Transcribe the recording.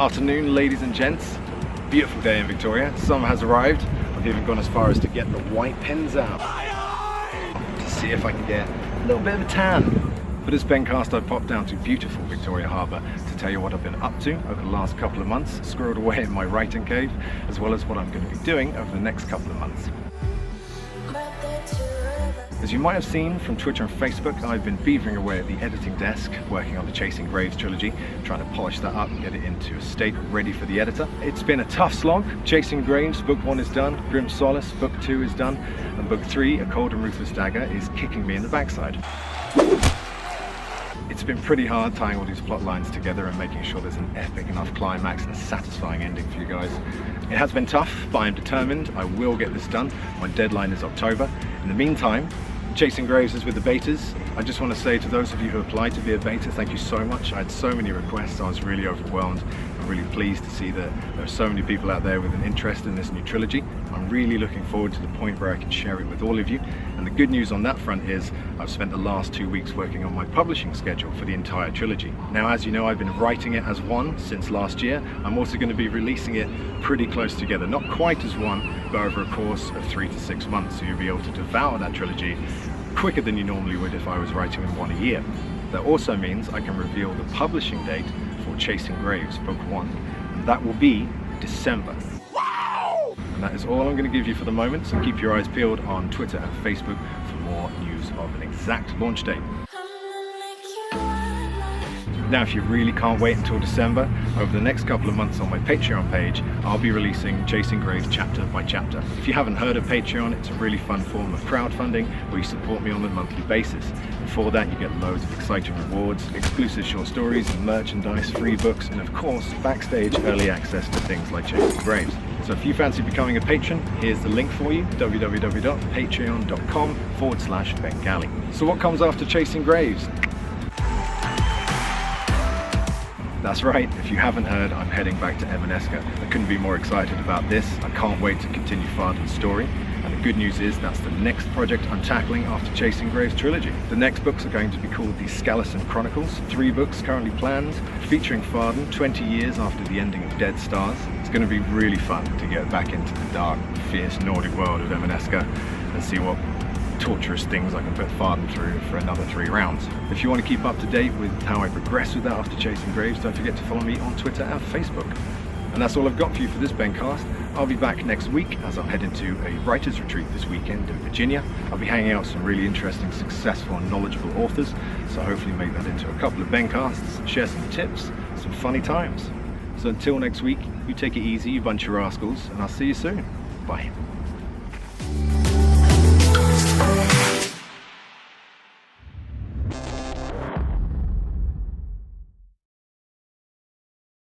Afternoon, ladies and gents. Beautiful day in Victoria. Summer has arrived. I've even gone as far as to get the white pens out to see if I can get a little bit of a tan. For this BenCast, I popped down to beautiful Victoria Harbour to tell you what I've been up to over the last couple of months, squirreled away in my writing cave, as well as what I'm going to be doing over the next couple of months. As you might have seen from Twitter and Facebook, I've been beavering away at the editing desk, working on the Chasing Graves trilogy, trying to polish that up and get it into a state ready for the editor. It's been a tough slog. Chasing Graves, book 1 is done, Grim Solace, book 2 is done, and book 3, A Cold and Ruthless Dagger, is kicking me in the backside. It's been pretty hard tying all these plot lines together and making sure there's an epic enough climax and a satisfying ending for you guys. It has been tough, but I'm determined. I will get this done. My deadline is October. In the meantime, Chasing Graves is with the betas. I just want to say to those of you who applied to be a beta, thank you so much. I had so many requests, I was really overwhelmed. I'm really pleased to see that there are so many people out there with an interest in this new trilogy. I'm really looking forward to the point where I can share it with all of you. And the good news on that front is I've spent the last 2 weeks working on my publishing schedule for the entire trilogy. Now, as you know, I've been writing it as one since last year. I'm also going to be releasing it pretty close together, not quite as one, but over a course of 3 to 6 months, so you'll be able to devour that trilogy quicker than you normally would if I was writing them one a year. That also means I can reveal the publishing date for Chasing Graves, book 1, and that will be December. Wow! And that is all I'm going to give you for the moment, so keep your eyes peeled on Twitter and Facebook for more news of an exact launch date. Now, if you really can't wait until December, over the next couple of months on my Patreon page, I'll be releasing Chasing Graves chapter by chapter. If you haven't heard of Patreon, it's a really fun form of crowdfunding where you support me on a monthly basis. And for that, you get loads of exciting rewards, exclusive short stories and merchandise, free books, and of course, backstage early access to things like Chasing Graves. So if you fancy becoming a patron, here's the link for you, www.patreon.com/BenGalley. So what comes after Chasing Graves? That's right, if you haven't heard, I'm heading back to Emaneska. I couldn't be more excited about this. I can't wait to continue Farden's story. And the good news is that's the next project I'm tackling after Chasing Graves trilogy. The next books are going to be called the Skallison Chronicles. 3 books currently planned, featuring Farden 20 years after the ending of Dead Stars. It's going to be really fun to get back into the dark, fierce Nordic world of Emaneska and see what torturous things I can put Farden through for another 3 rounds. If you want to keep up to date with how I progress with that after Chasing Graves, don't forget to follow me on Twitter and Facebook. And that's all I've got for you for this BenCast. I'll be back next week as I'm heading to a writer's retreat this weekend in Virginia. I'll be hanging out with some really interesting, successful and knowledgeable authors, so hopefully make that into a couple of BenCasts, share some tips, some funny times. So until next week, you take it easy, you bunch of rascals, and I'll see you soon. Bye.